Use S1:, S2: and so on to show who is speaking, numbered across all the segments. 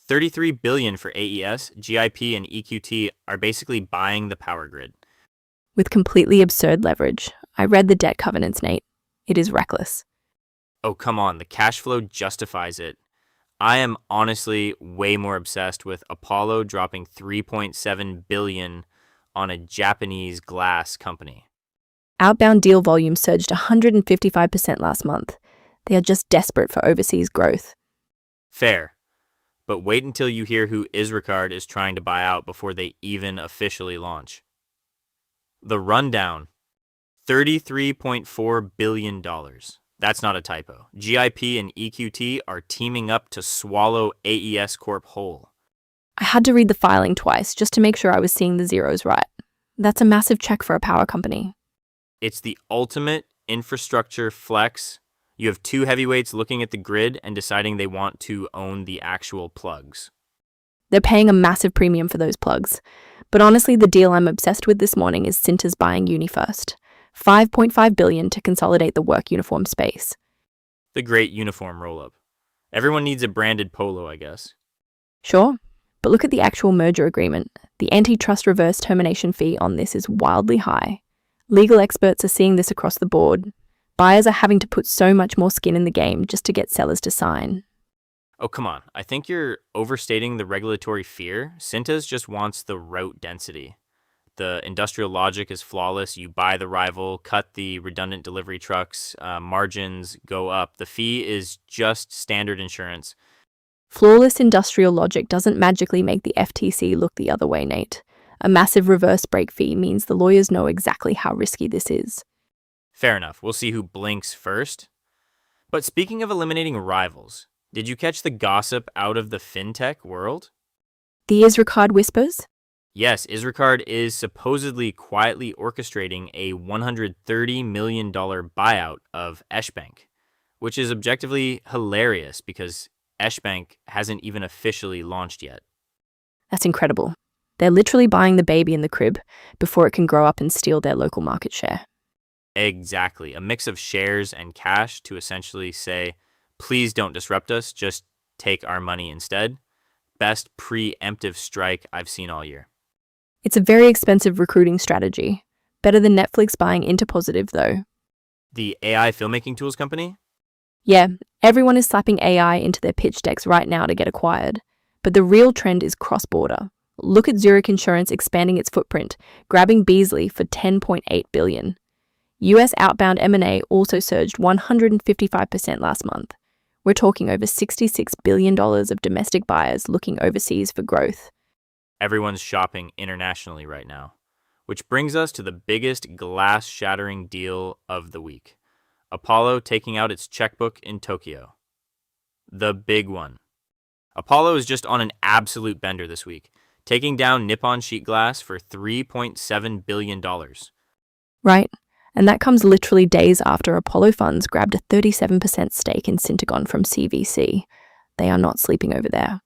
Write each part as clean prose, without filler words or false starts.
S1: $33 billion for AES, GIP and EQT are basically buying the power grid.
S2: With completely absurd leverage. I read the debt covenants, Nate. It is reckless.
S1: Oh, come on, the cash flow justifies it. I am honestly way more obsessed with Apollo dropping $3.7 billion on a Japanese glass company.
S2: Outbound deal volume surged 155% last month. They are just desperate for overseas growth.
S1: Fair. But wait until you hear who Zurich is trying to buy out before they even officially launch. The rundown, $33.4 billion. That's not a typo. GIP and EQT are teaming up to swallow AES Corp whole.
S2: I had to read the filing twice just to make sure I was seeing the zeros right. That's a massive check for a power company.
S1: It's the ultimate infrastructure flex. You have two heavyweights looking at the grid and deciding they want to own the actual plugs.
S2: They're paying a massive premium for those plugs. But honestly, the deal I'm obsessed with this morning is Cintas buying UniFirst. $5.5 billion to consolidate the work uniform space.
S1: The great uniform roll-up. Everyone needs a branded polo, I guess.
S2: Sure, but look at the actual merger agreement. The antitrust reverse termination fee on this is wildly high. Legal experts are seeing this across the board. Buyers are having to put so much more skin in the game just to get sellers to sign.
S1: Oh, come on. I think you're overstating the regulatory fear. Cintas just wants the route density. The industrial logic is flawless. You buy the rival, cut the redundant delivery trucks, margins go up. The fee is just standard insurance.
S2: Flawless industrial logic doesn't magically make the FTC look the other way, Nate. A massive reverse break fee means the lawyers know exactly how risky this is.
S1: Fair enough. We'll see who blinks first. But speaking of eliminating rivals, did you catch the gossip out of the fintech world?
S2: The Zurich whispers?
S1: Yes, Zurich is supposedly quietly orchestrating a $130 million buyout of Bank, which is objectively hilarious because Bank hasn't even officially launched yet.
S2: That's incredible. They're literally buying the baby in the crib before it can grow up and steal their local market share.
S1: Exactly. A mix of shares and cash to essentially say, please don't disrupt us, just take our money instead. Best preemptive strike I've seen all year.
S2: It's a very expensive recruiting strategy. Better than Netflix buying Interpositive, though.
S1: The AI filmmaking tools company?
S2: Yeah, everyone is slapping AI into their pitch decks right now to get acquired. But the real trend is cross-border. Look at Zurich Insurance expanding its footprint, grabbing Beazley for $10.8 billion. US outbound M&A also surged 155% last month. We're talking over $66 billion of domestic buyers looking overseas for growth.
S1: Everyone's shopping internationally right now. Which brings us to the biggest glass-shattering deal of the week. Apollo taking out its checkbook in Tokyo. The big one. Apollo is just on an absolute bender this week, taking down Nippon Sheet Glass for $3.7 billion.
S2: Right, and that comes literally days after Apollo Funds grabbed a 37% stake in Syntegon from CVC. They are not sleeping over there.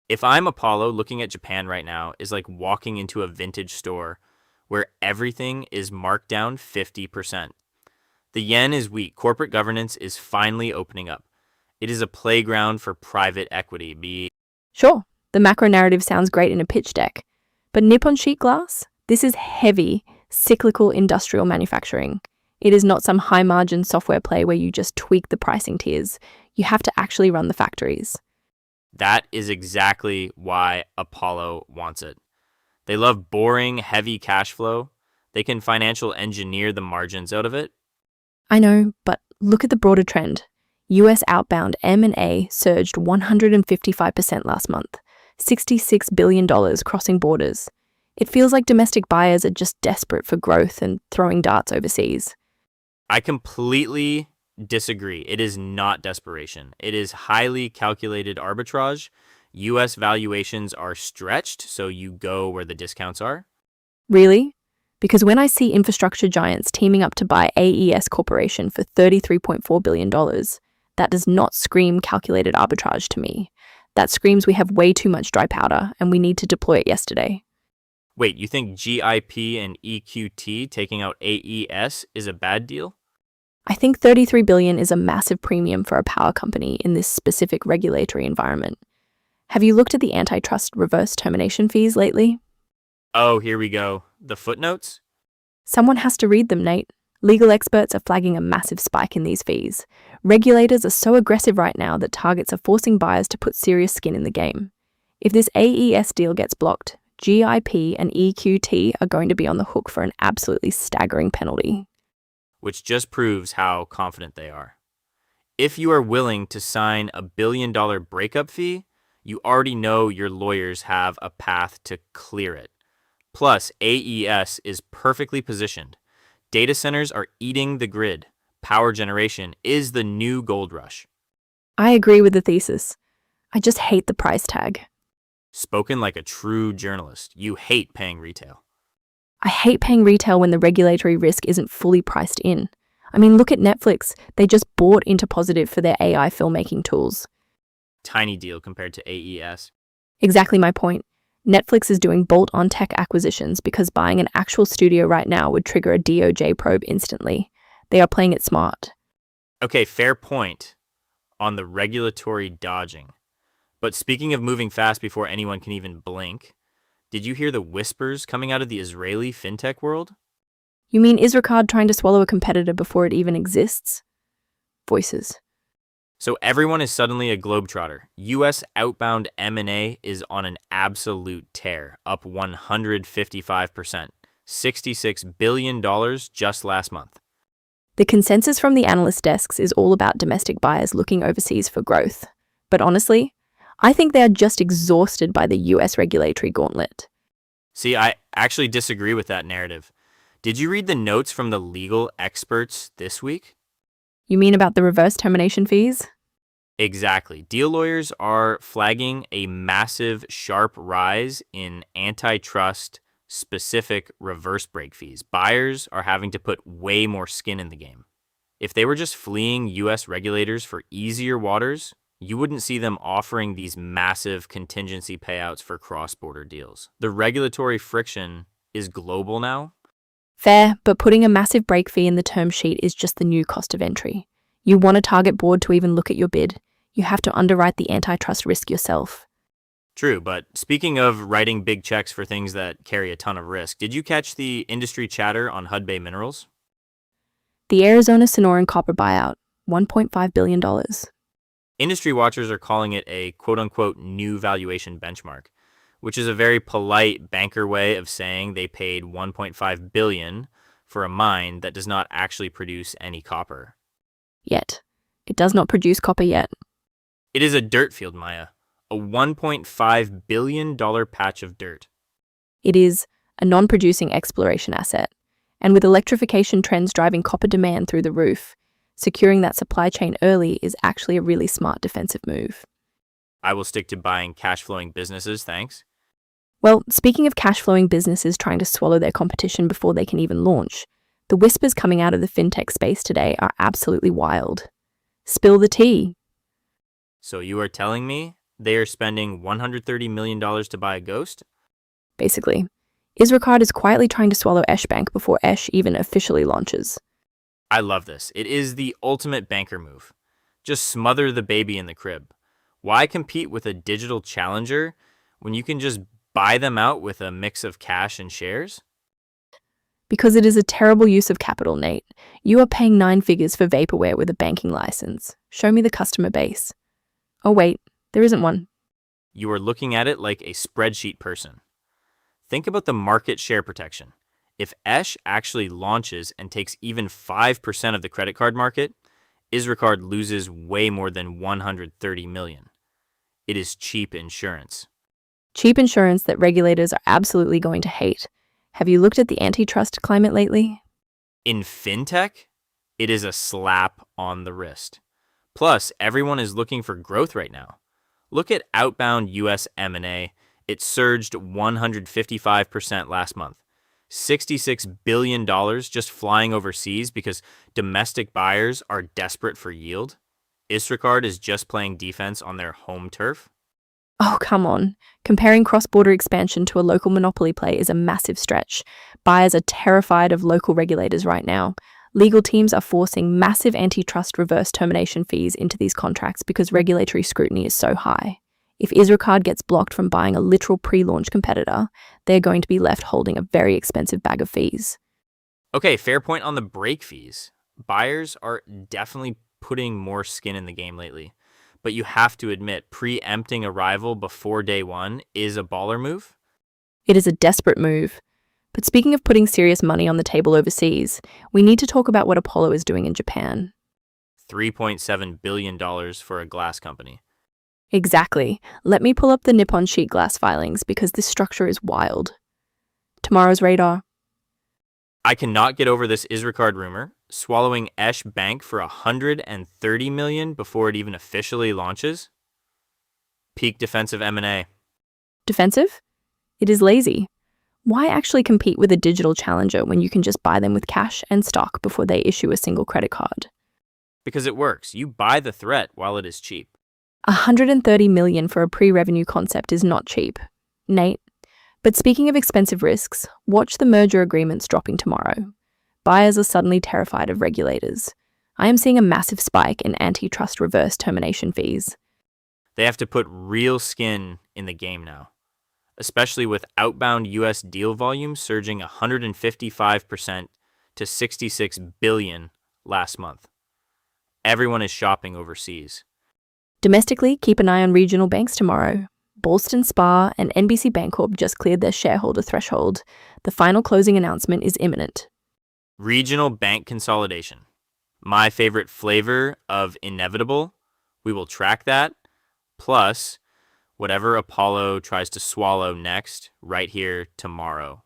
S1: If I'm Apollo, looking at Japan right now is like walking into a vintage store where everything is marked down 50%. The yen is weak. Corporate governance is finally opening up. It is a playground for private equity.
S2: Sure, the macro narrative sounds great in a pitch deck. But Nippon Sheet Glass? This is heavy, cyclical industrial manufacturing. It is not some high-margin software play where you just tweak the pricing tiers. You have to actually run the factories.
S1: That is exactly why Apollo wants it. They love boring, heavy cash flow. They can financial engineer the margins out of it.
S2: I know, but look at the broader trend. US outbound M&A surged 155% last month, $66 billion crossing borders. It feels like domestic buyers are just desperate for growth and throwing darts overseas.
S1: I completely disagree. It is not desperation. It is highly calculated arbitrage. US valuations are stretched, so you go where the discounts are.
S2: Really? Because when I see infrastructure giants teaming up to buy AES Corporation for $33.4 billion, that does not scream calculated arbitrage to me. That screams we have way too much dry powder and we need to deploy it yesterday.
S1: Wait, you think GIP and EQT taking out AES is a bad deal?
S2: I think $33 billion is a massive premium for a power company in this specific regulatory environment. Have you looked at the antitrust reverse termination fees lately?
S1: Oh, here we go. The footnotes?
S2: Someone has to read them, Nate. Legal experts are flagging a massive spike in these fees. Regulators are so aggressive right now that targets are forcing buyers to put serious skin in the game. If this AES deal gets blocked, GIP and EQT are going to be on the hook for an absolutely staggering penalty.
S1: Which just proves how confident they are. If you are willing to sign a $1 billion breakup fee, you already know your lawyers have a path to clear it. Plus, AES is perfectly positioned. Data centers are eating the grid. Power generation is the new gold rush.
S2: I agree with the thesis. I just hate the price tag.
S1: Spoken like a true journalist, you hate paying retail.
S2: I hate paying retail when the regulatory risk isn't fully priced in. I mean, look at Netflix. They just bought into Positive for their AI filmmaking tools.
S1: Tiny deal compared to AES.
S2: Exactly my point. Netflix is doing bolt-on tech acquisitions because buying an actual studio right now would trigger a DOJ probe instantly. They are playing it smart.
S1: Okay, fair point on the regulatory dodging. But speaking of moving fast before anyone can even blink, did you hear the whispers coming out of the Israeli fintech world?
S2: You mean Isracard trying to swallow a competitor before it even exists? Voices.
S1: So everyone is suddenly a globetrotter. U.S. outbound M&A is on an absolute tear, up 155%, $66 billion just last month.
S2: The consensus from the analyst desks is all about domestic buyers looking overseas for growth. But honestly, I think they are just exhausted by the US regulatory gauntlet.
S1: See, I actually disagree with that narrative. Did you read the notes from the legal experts this week?
S2: You mean about the reverse termination fees?
S1: Exactly. Deal lawyers are flagging a massive, sharp rise in antitrust specific reverse break fees. Buyers are having to put way more skin in the game. If they were just fleeing US regulators for easier waters, you wouldn't see them offering these massive contingency payouts for cross-border deals. The regulatory friction is global now.
S2: Fair, but putting a massive break fee in the term sheet is just the new cost of entry. You want a target board to even look at your bid. You have to underwrite the antitrust risk yourself.
S1: True, but speaking of writing big checks for things that carry a ton of risk, did you catch the industry chatter on Hudbay Minerals?
S2: The Arizona Sonoran copper buyout, $1.5 billion.
S1: Industry watchers are calling it a quote-unquote new valuation benchmark, which is a very polite banker way of saying they paid $1.5 billion for a mine that does not actually produce any copper.
S2: Yet. It does not produce copper yet.
S1: It is a dirt field, Maya. A $1.5 billion patch of dirt.
S2: It is a non-producing exploration asset. And with electrification trends driving copper demand through the roof, securing that supply chain early is actually a really smart defensive move.
S1: I will stick to buying cash-flowing businesses, thanks.
S2: Well, speaking of cash-flowing businesses trying to swallow their competition before they can even launch, the whispers coming out of the fintech space today are absolutely wild. Spill the tea.
S1: So you are telling me they are spending $130 million to buy a ghost?
S2: Basically, Isracard is quietly trying to swallow Esh Bank before Esh even officially launches.
S1: I love this. It is the ultimate banker move. Just smother the baby in the crib. Why compete with a digital challenger when you can just buy them out with a mix of cash and shares?
S2: Because it is a terrible use of capital, Nate. You are paying 9 figures for vaporware with a banking license. Show me the customer base. Oh wait, there isn't one.
S1: You are looking at it like a spreadsheet person. Think about the market share protection. If Esh actually launches and takes even 5% of the credit card market, Isracard loses way more than $130 million. It is cheap insurance.
S2: Cheap insurance that regulators are absolutely going to hate. Have you looked at the antitrust climate lately?
S1: In fintech, it is a slap on the wrist. Plus, everyone is looking for growth right now. Look at outbound US M&A. It surged 155% last month. $66 billion just flying overseas because domestic buyers are desperate for yield. Isracard is just playing defense on their home turf.
S2: Oh, come on. Comparing cross-border expansion to a local monopoly play is a massive stretch. Buyers are terrified of local regulators right now. Legal teams are forcing massive antitrust reverse termination fees into these contracts because regulatory scrutiny is so high. If Isricard gets blocked from buying a literal pre-launch competitor, they're going to be left holding a very expensive bag of fees.
S1: Okay, fair point on the break fees. Buyers are definitely putting more skin in the game lately. But you have to admit, preempting a rival before day one is a baller move.
S2: It is a desperate move. But speaking of putting serious money on the table overseas, we need to talk about what Apollo is doing in Japan.
S1: $3.7 billion for a glass company.
S2: Exactly. Let me pull up the Nippon Sheet Glass filings because this structure is wild. Tomorrow's radar.
S1: I cannot get over this Isricard rumor, swallowing Esh Bank for $130 million before it even officially launches. Peak defensive M&A.
S2: Defensive? It is lazy. Why actually compete with a digital challenger when you can just buy them with cash and stock before they issue a single credit card?
S1: Because it works. You buy the threat while it is cheap.
S2: $130 million for a pre-revenue concept is not cheap, Nate. But speaking of expensive risks, watch the merger agreements dropping tomorrow. Buyers are suddenly terrified of regulators. I am seeing a massive spike in antitrust reverse termination fees.
S1: They have to put real skin in the game now, especially with outbound U.S. deal volume surging 155% to $66 billion last month. Everyone is shopping overseas.
S2: Domestically, keep an eye on regional banks tomorrow. Ballston Spa and NBC Bancorp just cleared their shareholder threshold. The final closing announcement is imminent.
S1: Regional bank consolidation. My favorite flavor of inevitable. We will track that. Plus, whatever Apollo tries to swallow next, right here tomorrow.